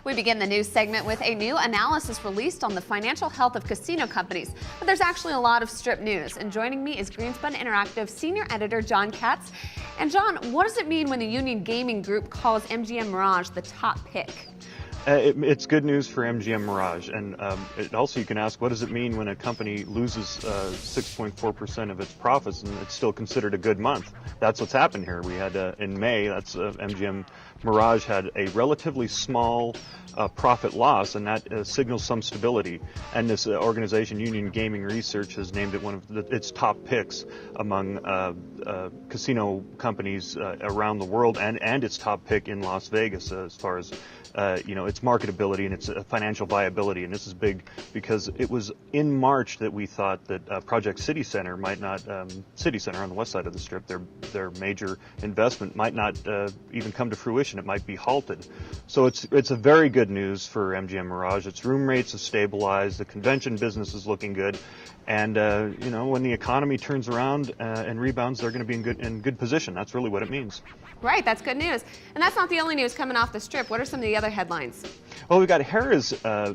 We begin the news segment with a new analysis released on the financial health of casino companies. But there's actually a lot of Strip news. And joining me is Greenspun Interactive senior editor John Katz. And John, what does it mean when the Union Gaming Group calls MGM Mirage the top pick? It's good news for MGM Mirage, and also you can ask, what does it mean when a company loses 6.4% of its profits and it's still considered a good month? That's what's happened here. We had in May, MGM Mirage had a relatively small profit loss, and that signals some stability. And this organization, Union Gaming Research, has named it one of its top picks among casino companies around the world, and its top pick in Las Vegas as far as its marketability and its financial viability. And this is big because it was in March that we thought that Project City Center might not, City Center on the west side of the Strip, their major investment might not even come to fruition. It might be halted. So it's a very good news for MGM Mirage. Its room rates have stabilized. The convention business is looking good. And when the economy turns around and rebounds, they're going to be in good position. That's really what it means. Right, that's good news. And that's not the only news coming off the Strip. What are some of the other headlines? Well, we've got Harrah's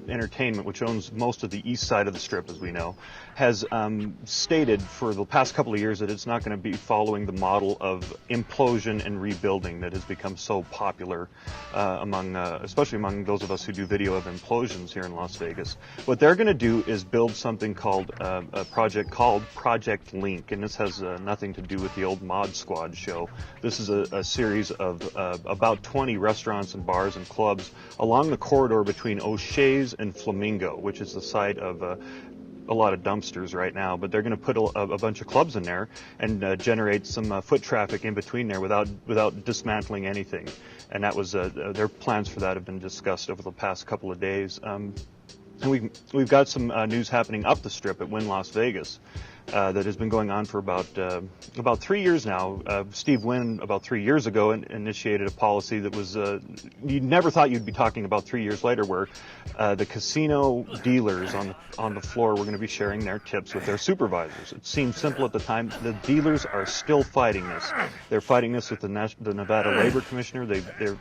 Entertainment, which owns most of the east side of the Strip, as we know, has stated for the past couple of years that it's not going to be following the model of implosion and rebuilding that has become so popular especially among those of us who do video of implosions here in Las Vegas. What they're going to do is build something called a project called Project Link, and this has nothing to do with the old Mod Squad show. This is a series of about 20 restaurants and bars and clubs along the corridor between O'Shea's and Flamingo, which is the site of a lot of dumpsters right now, but they're going to put a bunch of clubs in there and generate some foot traffic in between there without dismantling anything. And that was their plans for that have been discussed over the past couple of days. And we've got some news happening up the Strip at Wynn Las Vegas that has been going on for about 3 years now. Steve Wynn, about 3 years ago, initiated a policy that was you never thought you'd be talking about 3 years later, where the casino dealers on the floor were going to be sharing their tips with their supervisors. It seemed simple at the time. The dealers are still fighting this. They're fighting this with the Nevada Labor Commissioner.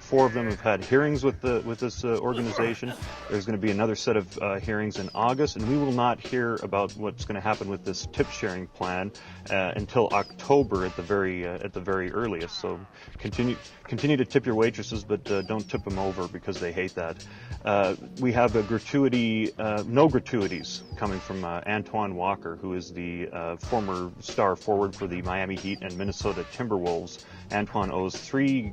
Four of them have had hearings with this organization. There's going to be another set of hearings in August, and we will not hear about what's going to happen with this tip sharing plan until October at the very earliest. So continue to tip your waitresses, but don't tip them over because they hate that. We have no gratuities coming from Antoine Walker, who is the former star forward for the Miami Heat and Minnesota Timberwolves. Antoine owes three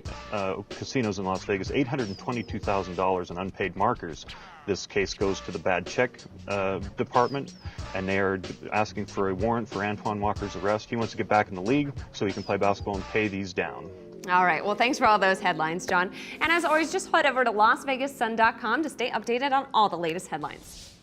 casinos in Las Vegas $822,000 in unpaid markers. This case goes to the bad check department, and they are asking for a warrant for Antoine Walker's arrest. He wants to get back in the league so he can play basketball and pay these down. All right. Well, thanks for all those headlines, John. And as always, just head over to LasVegasSun.com to stay updated on all the latest headlines.